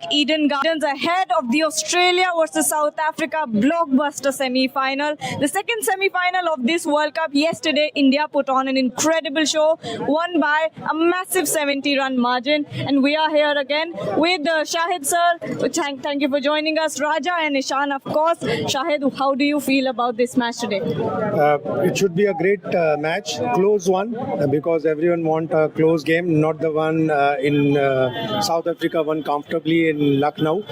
Eden Gardens ahead of the Australia versus South Africa blockbuster semi-final. The second semi-final of this World Cup. Yesterday, India put on an incredible show, won by a massive 70-run margin. And we are here again with Shahid sir. Thank you for joining us. Raja and Ishan, of course. Shahid, how do you feel about this match today? It should be a great match, close one, because everyone want a close game, not the one in South Africa won comfortably in Lucknow.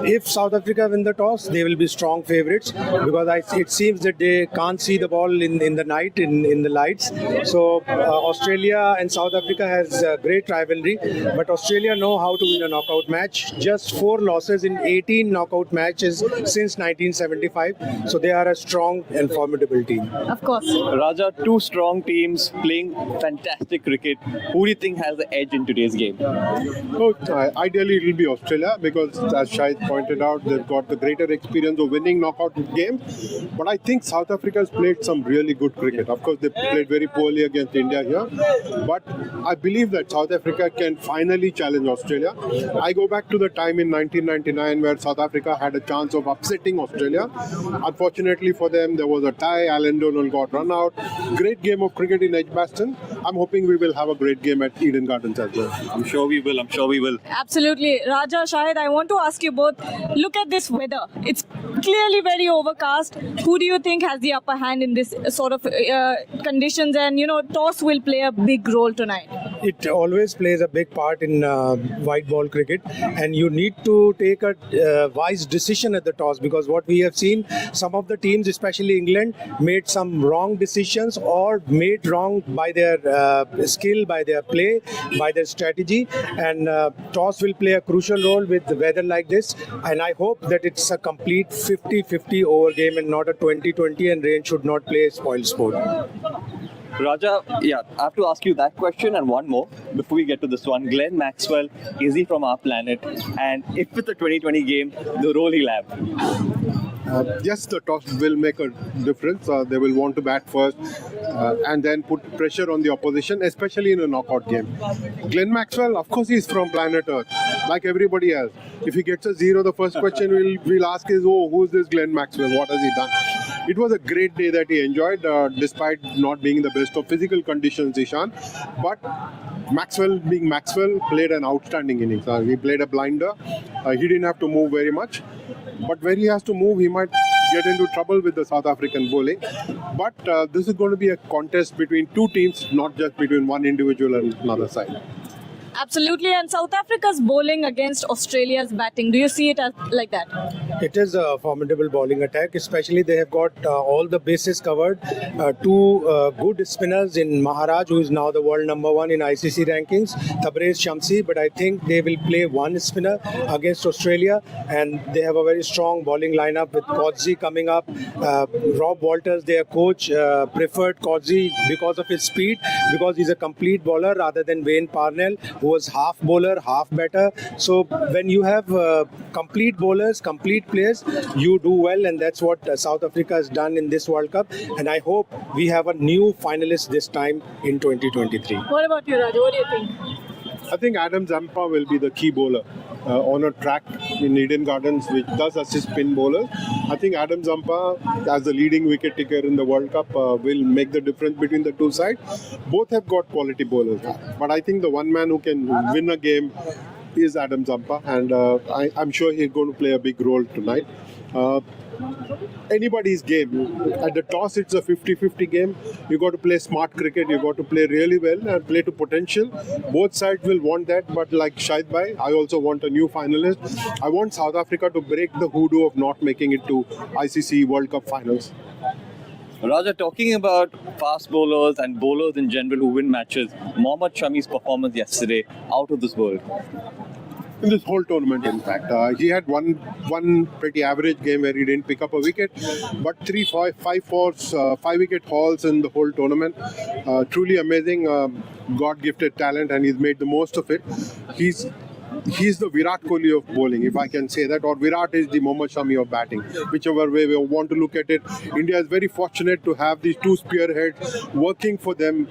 If South Africa win the toss, they will be strong favorites because it seems that they can't see the ball in the night in the lights. So Australia and South Africa has a great rivalry, but Australia know how to win a knockout match. Just 4 losses in 18 knockout matches since 1975. So they are a strong and formidable team. Of course. Raja, two strong teams playing fantastic cricket. Who do you think has the edge in today's game? So, ideally, it will be Australia because, as Shahid pointed out, they've got the greater experience of winning knockout games. But I think South Africa has played some really good cricket. Of course, they played very poorly against India here. But I believe that South Africa can finally challenge Australia. I go back to the time in 1999 where South Africa had a chance of upsetting Australia. Unfortunately for them, there was a tie. Alan Donald got run out. Great game of cricket in Edgbaston. I'm hoping we will have a great game at Eden Gardens as well. I'm sure we will. Absolutely. Raja, Shahid, I want to ask you both, look at this weather. It's clearly very overcast. Who do you think has the upper hand in this sort of conditions? And, toss will play a big role tonight. It always plays a big part in white ball cricket, and you need to take a wise decision at the toss because what we have seen, some of the teams, especially England, made some wrong decisions or made wrong by their skill, by their play, by their strategy, and toss will play a crucial role with the weather like this, and I hope that it's a complete 50-50 over game and not a 20-20, and rain should not play spoil sport. Raja, I have to ask you that question and one more before we get to this one. Glenn Maxwell, is he from our planet? And if it's a 2020 game, the role he'll have? Yes, the toss will make a difference. They will want to bat first and then put pressure on the opposition, especially in a knockout game. Glenn Maxwell, of course, he's from planet Earth, like everybody else. If he gets a 0, the first question we'll ask is, who's this Glenn Maxwell? What has he done? It was a great day that he enjoyed, despite not being in the best of physical conditions, Ishan. But Maxwell, being Maxwell, played an outstanding innings. He played a blinder. He didn't have to move very much. But when he has to move, he might get into trouble with the South African bowling. But this is going to be a contest between two teams, not just between one individual and another side. Absolutely. And South Africa's bowling against Australia's batting, do you see it as like that? It is a formidable bowling attack, especially they have got all the bases covered. Two good spinners in Maharaj, who is now the world number 1 in ICC rankings, Tabrez Shamsi, but I think they will play one spinner against Australia, and they have a very strong bowling lineup with Kodzi coming up. Rob Walters, their coach, preferred Kodzi because of his speed, because he's a complete bowler rather than Wayne Parnell, who was half bowler, half batter. So when you have complete bowlers, complete players, you do well, and that's what South Africa has done in this World Cup. And I hope we have a new finalist this time in 2023. What about you, Raja? What do you think? I think Adam Zampa will be the key bowler on a track in Eden Gardens, which does assist spin bowlers. I think Adam Zampa, as the leading wicket taker in the World Cup, will make the difference between the two sides. Both have got quality bowlers, but I think the one man who can win a game is Adam Zampa, and I'm sure he's going to play a big role tonight. Anybody's game. At the toss, it's a 50-50 game. You got to play smart cricket. You got to play really well and play to potential. Both sides will want that, but like Shahid Bhai, I also want a new finalist. I want South Africa to break the hoodoo of not making it to ICC World Cup finals. Raja, talking about fast bowlers and bowlers in general who win matches, Mohammad Shami's performance yesterday, out of this world. In this whole tournament, in fact, he had one pretty average game where he didn't pick up a wicket, but 3, 5 fours, 5-wicket hauls in the whole tournament. Truly amazing, God-gifted talent, and he's made the most of it. He's he's the Virat Kohli of bowling, if I can say that, or Virat is the Mohammad Shami of batting, whichever way we want to look at it. India is very fortunate to have these two spearheads working for them,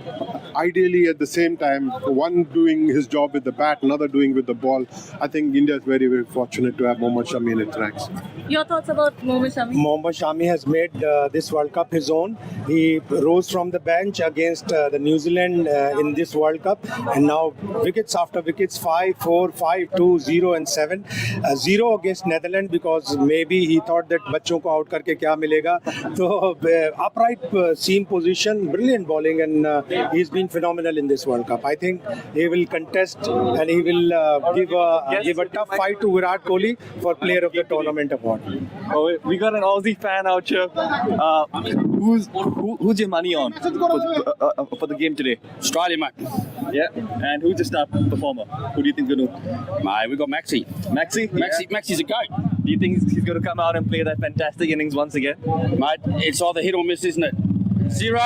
ideally at the same time, one doing his job with the bat, another doing with the ball. I think India is very, very fortunate to have Mohammad Shami in its ranks. Your thoughts about Mohammad Shami? Mohammad Shami has made this World Cup his own. He rose from the bench against the New Zealand in this World Cup, and now wickets after wickets, 5, 4, 5, 2, 0 and 7. 0 against Netherlands because maybe he thought that बच्चों को out करके क्या मिलेगा. So upright seam position, brilliant bowling, and he's been phenomenal in this World Cup. I think he will contest and he will give a tough fight to Virat Kohli for Player of the Tournament award. Oh, we got an Aussie fan out here. Who's your money on for the game today? Australia, mate. Yeah. And who's the star performer? Who do you think is going to? Mate, we got Maxi. Maxi? Maxi's a goat. Do you think he's going to come out and play that fantastic innings once again? Mate, it's either hit or miss, isn't it? 0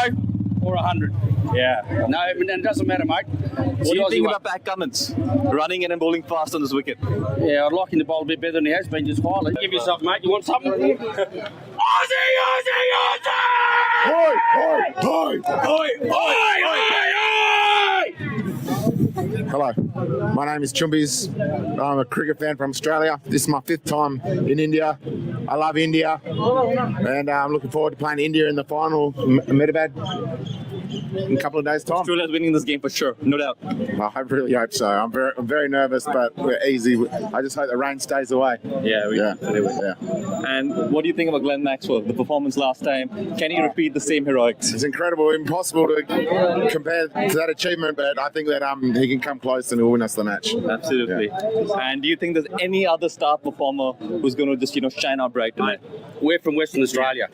or 100. Yeah. No, it doesn't matter, mate. What do you think about Pat Cummins running in and bowling fast on this wicket? Yeah, I'd like him to bowl a bit better than he has been just quietly. Give yourself, mate. You want something? Aussie, Aussie, Aussie! Oi, oi, oi, oi, oi, Hello, my name is Chumbies. I'm a cricket fan from Australia. This is my 5th time in India. I love India, and I'm looking forward to playing India in the final, Ahmedabad, in a couple of days' time. Australia's winning this game for sure, no doubt. I really hope so. I'm very nervous, but we're easy. I just hope the rain stays away. Yeah, Yeah. And what do you think about Glenn Maxwell? The performance last time. Can he repeat the same heroics? It's incredible, impossible to compare to that achievement, but I think that he can come close and he'll win us the match. Absolutely. And do you think there's any other star performer who's going to just shine out bright tonight? We're from Western Australia.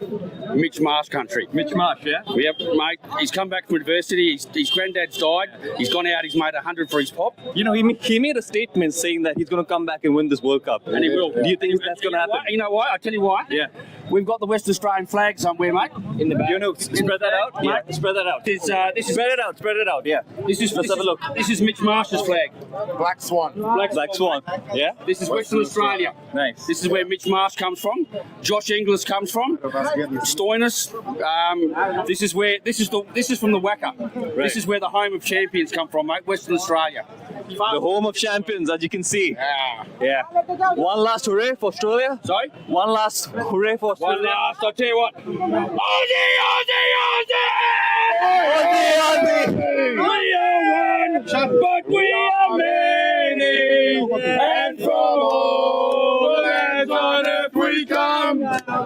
Mitch Marsh country. Mitch Marsh, yeah? We have, mate, he's come back from adversity. His granddad's died. He's gone out. He's made 100 for his pop. You know, he made a statement saying that he's going to come back and win this World Cup. And he will. Do you think that's going to happen? You know why? I'll tell you why. Yeah. We've got the West Australian flag somewhere, mate, in the back. You know, spread that out? Yeah, spread that out. This is Spread it out, yeah. Let's have a look. This is Mitch Marsh's flag. Black Swan. Black Swan, yeah? This is Western Australia. Nice. This is where Mitch Marsh comes from. Josh Inglis comes from. Stoinis. This is from the Wacker. Right. This is where the home of champions come from, mate. Western Australia. The home of champions, as you can see. Yeah. Yeah. One last hooray for Australia. Sorry? One last hooray for One Australia. last, I'll tell you what. Aussie, Aussie, Aussie! We are one, but we are many. And from all lands on earth we come.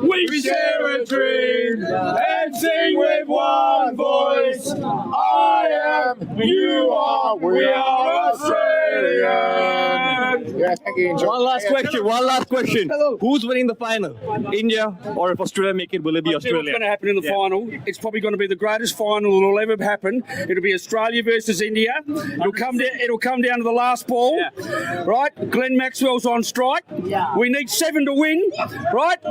We share a dream and sing with one voice. I am, you are, we are Australian. Yeah, thank you. Enjoy. One last question. Who's winning the final? India, or if Australia make it, will it be What's going Australia? to happen in the final? It's probably going to be the greatest final that will ever happen. It'll be Australia versus India. It'll come down to the last ball, right? Glenn Maxwell's on strike. We need 7 to win, right?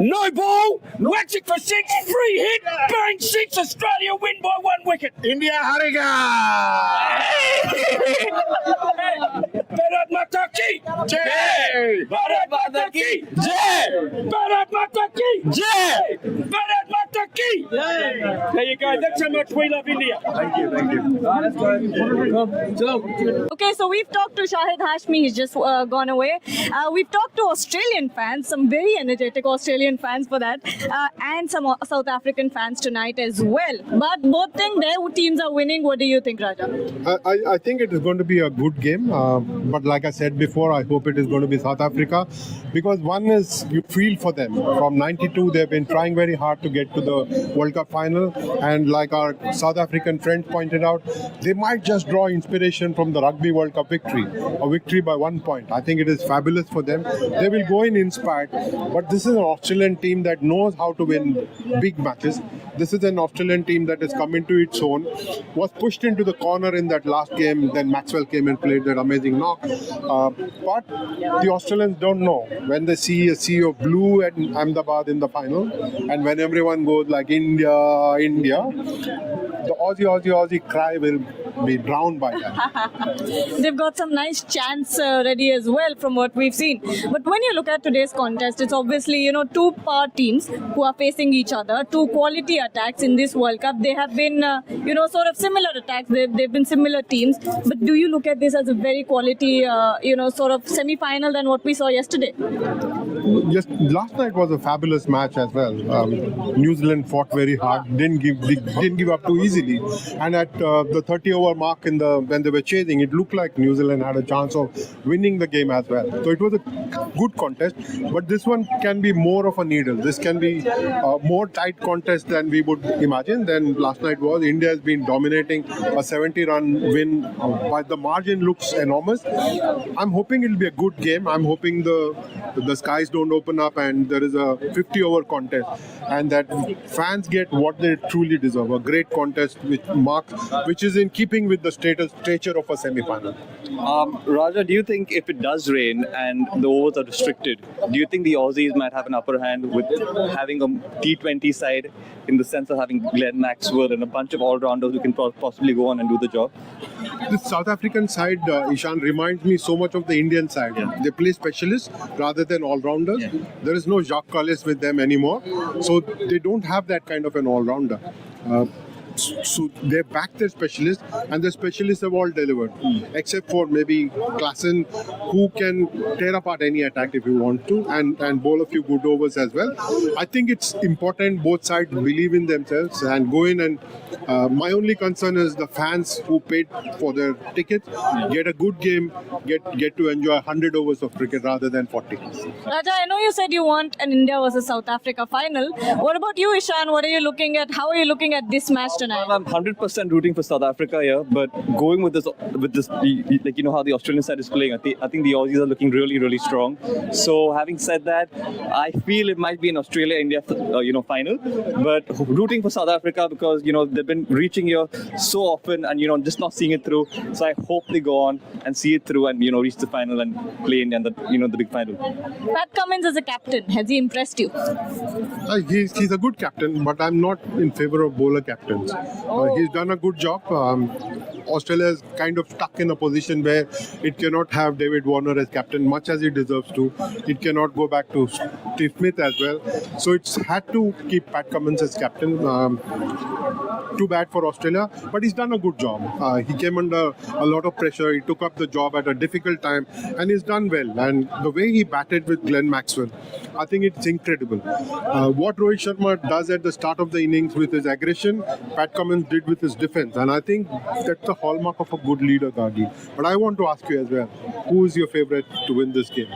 No ball, whacks it for 6, free hit, bang 6. Australia win by 1 wicket. India Hariga! Bharat Mata ki jai! Bharat Mata ki jai! Bharat Mata ki jai! Bharat Mata ki jai! There you go. That's how much we love India. Okay, so we've talked to Shahid Hashmi, he's just gone away. We've talked to Australian fans, some very energetic Australian fans for that, and some South African fans tonight as well. But both think their teams are winning. What do you think, Raja? I think it is going to be a good game, but like I said before, I hope it is going to be South Africa, because one is you feel for them. From '92, they've been trying very hard to get to the World Cup final, and like our South African friend pointed out, they might just draw inspiration from the Rugby World Cup victory, a victory by 1 point. I think it is fabulous for them. They will go in inspired, but this is an Australian team that knows how to win big matches. This is an Australian team that has come into its own, was pushed into the corner in that last game, then Maxwell came and played that amazing knock. But the Australians don't know. When they see a sea of blue at Ahmedabad in the final, and when everyone goes like India, India, the Aussie cry will be drowned by that. They've got some nice chants ready as well from what we've seen. But when you look at today's contest, it's obviously, two power teams who are facing each other, two quality attacks in this World Cup. They have been, sort of similar attacks. They've been similar teams. But do you look at this as a very quality, sort of semi-final than what we saw yesterday? Yes, last night was a fabulous match as well. New Zealand fought very hard, didn't give up too easily, and at the 30-over mark when they were chasing, it looked like New Zealand had a chance of winning the game as well. So it was a good contest, but this one can be more of a needle. This can be a more tight contest than we would imagine than last night was. India has been dominating a 70-run win, but the margin looks enormous. I'm hoping it'll be a good game. I'm hoping the skies don't open up and there is a 50-over contest, and that fans get what they truly deserve, a great contest which is in keeping with the stature of a semi-final. Raja, do you think if it does rain and the overs are restricted, do you think the Aussies might have an upper hand with having a T20 side, in the sense of having Glenn Maxwell and a bunch of all-rounders who can possibly go on and do the job? The South African side, Ishan, reminds me so much of the Indian side. Yeah. They play specialists rather than all-rounders. Yeah. There is no Jacques Kallis with them anymore, so they don't have that kind of an all-rounder. So they back their specialists, and the specialists have all delivered, except for maybe Klassen, who can tear apart any attack if you want to, and bowl a few good overs as well. I think it's important both sides believe in themselves and go in, and my only concern is the fans who paid for their tickets get a good game, get to enjoy 100 overs of cricket rather than 40. Raja, I know you said you want an India versus South Africa final. What about you, Ishan? What are you looking at? How are you looking at this match tonight? I'm 100% rooting for South Africa here, but going with this, like how the Australian side is playing, I think the Aussies are looking really, really strong. So having said that, I feel it might be an Australia-India, final, but rooting for South Africa because they've been reaching here so often and just not seeing it through. So I hope they go on and see it through and reach the final and play in the big final. Pat Cummins as a captain, has he impressed you? He's a good captain, but I'm not in favor of bowler captains. He's done a good job. Australia is kind of stuck in a position where it cannot have David Warner as captain, much as he deserves to. It cannot go back to Steve Smith as well. So it's had to keep Pat Cummins as captain. Too bad for Australia, but he's done a good job. He came under a lot of pressure. He took up the job at a difficult time, and he's done well. And the way he batted with Glenn Maxwell, I think it's incredible. What Rohit Sharma does at the start of the innings with his aggression, Pat Cummins did with his defense, and I think that's the hallmark of a good leader, Gagi. But I want to ask you as well, who is your favorite to win this game?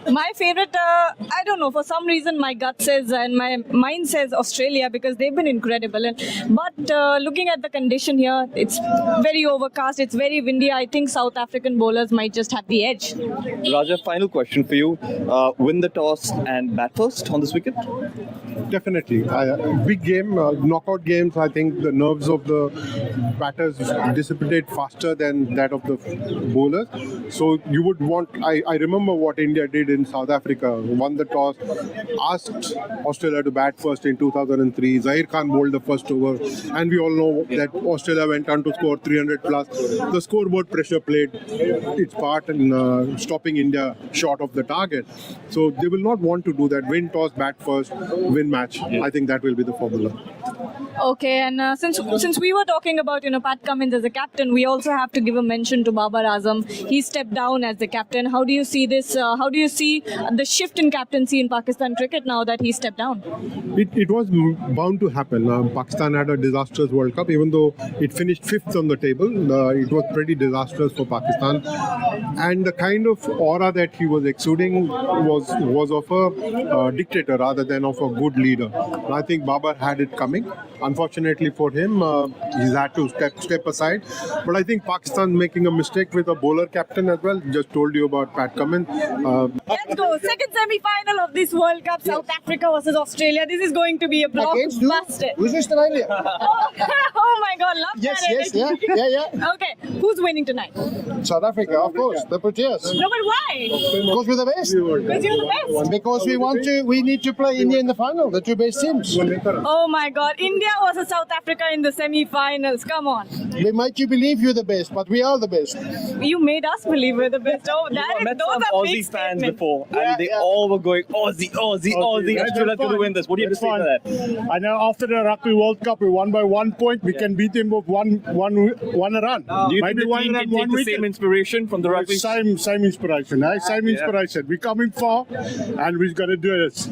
My favorite, I don't know, for some reason my gut says and my mind says Australia because they've been incredible. But looking at the condition here, it's very overcast, it's very windy. I think South African bowlers might just have the edge. Raja, final question for you. Win the toss and bat first on this wicket? Definitely. Big game, knockout games, I think the nerves of the batters dissipate faster than that of the bowlers. So you would want, I remember what India did in South Africa, won the toss, asked Australia to bat first in 2003. Zahir Khan bowled the first over, and we all know that Australia went on to score 300 plus. The scoreboard pressure played its part in stopping India short of the target. So they will not want to do that. Win toss, bat first, win match. I think that will be the formula. Okay, and since we were talking about Pat Cummins as a captain, we also have to give a mention to Babar Azam. He stepped down as the captain. How do you see this? How do you see the shift in captaincy in Pakistan cricket now that he stepped down? It was bound to happen. Pakistan had a disastrous World Cup, even though it finished 5th on the table. It was pretty disastrous for Pakistan, and the kind of aura that he was exuding was of a dictator rather than of a good leader. And I think Babar had it coming. Unfortunately for him, he's had to step aside. But I think Pakistan's making a mistake with a bowler captain as well. Just told you about Pat Cummins. Let's go. Second semi-final of this World Cup, South Africa versus Australia. This is going to be a blockbuster. Who's Australia? Oh my God, love that. Yeah. Okay, who's winning tonight? South Africa, of course, the Proteas. No, but why? Because we're the best. Because you're the best. Because we need to play India in the final, the two best teams. Oh my God, India versus South Africa in the semi-finals. Come on. We make you believe you're the best, but we are the best. You made us believe we're the best. Oh, I met those some are big Aussie fans statements. before, and they all were going Aussie, Aussie, Aussie. That's Australia's going to fine. win this. What do you have to say to that? I know after the Rugby World Cup, we won by 1 point. We can beat them with one run. Do you Maybe think the one team run, can take one the wicket. same inspiration from the rugby? Same inspiration, eh? Same inspiration. We're coming far, and we're going to do this.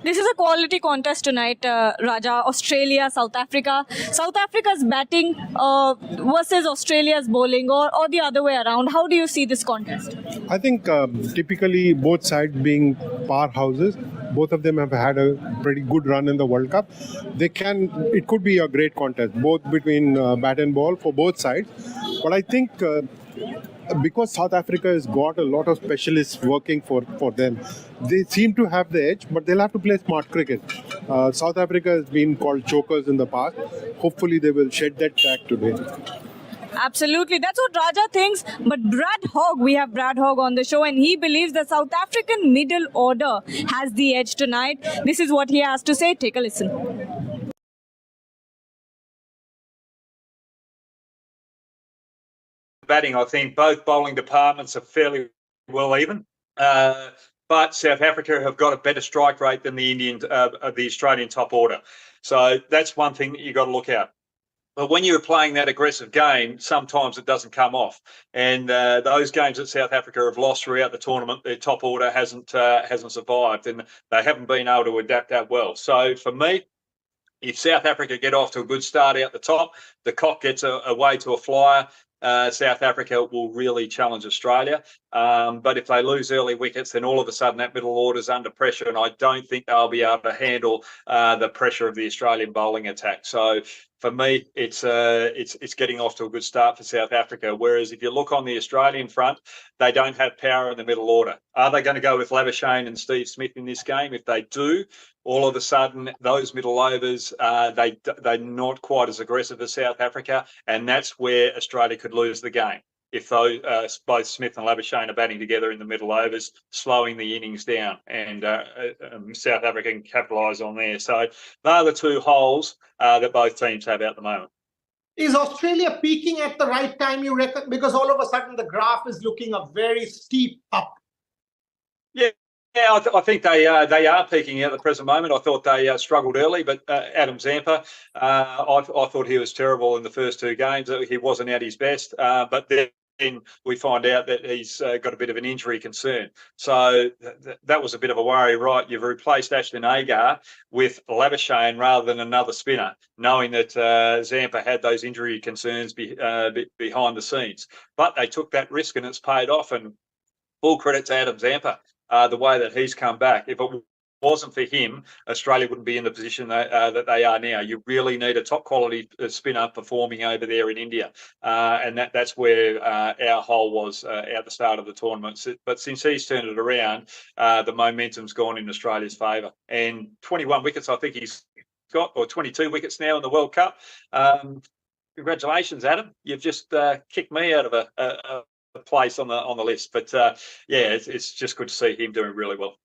This is a quality contest tonight, Raja. Australia, South Africa. South Africa's batting versus Australia's bowling, or the other way around. How do you see this contest? I think typically both sides being powerhouses, both of them have had a pretty good run in the World Cup. It could be a great contest, both between bat and ball for both sides. But I think because South Africa has got a lot of specialists working for them, they seem to have the edge, but they'll have to play smart cricket. South Africa has been called chokers in the past. Hopefully they will shed that track today. Absolutely. That's what Raja thinks. But we have Brad Hogg on the show, and he believes the South African middle order has the edge tonight. This is what he has to say. Take a listen. Batting, I think both bowling departments are fairly well even. But South Africa have got a better strike rate than the Australian top order. So that's one thing that you've got to look at. But when you're playing that aggressive game, sometimes it doesn't come off. And those games that South Africa have lost throughout the tournament, their top order hasn't survived, and they haven't been able to adapt that well. So for me, if South Africa get off to a good start out the top, the cock gets away to a flyer, South Africa will really challenge Australia. But if they lose early wickets, then all of a sudden that middle order's under pressure, and I don't think they'll be able to handle the pressure of the Australian bowling attack. So for me, it's getting off to a good start for South Africa. Whereas if you look on the Australian front, they don't have power in the middle order. Are they going to go with Labuschagne and Steve Smith in this game? If they do, all of a sudden those middle overs, they're not quite as aggressive as South Africa, and that's where Australia could lose the game. If both Smith and Labuschagne are batting together in the middle overs, slowing the innings down, and South Africa can capitalise on there. So they're the two holes that both teams have at the moment. Is Australia peaking at the right time, you reckon? Because all of a sudden the graph is looking a very steep up. Yeah, I think they are peaking at the present moment. I thought they struggled early, but Adam Zampa, I thought he was terrible in the first two games. He wasn't at his best, but then we find out that he's got a bit of an injury concern. So that was a bit of a worry, right? You've replaced Ashton Agar with Labuschagne rather than another spinner, knowing that Zampa had those injury concerns behind the scenes. But they took that risk and it's paid off, and full credit to Adam Zampa. The way that he's come back. If it wasn't for him, Australia wouldn't be in the position that they are now. You really need a top quality spinner performing over there in India, and that's where our hole was at the start of the tournament. But since he's turned it around, the momentum's gone in Australia's favour. And 21 wickets, I think he's got, or 22 wickets now in the World Cup. Congratulations, Adam. You've just kicked me out of a place on the list, but yeah, it's just good to see him doing really well.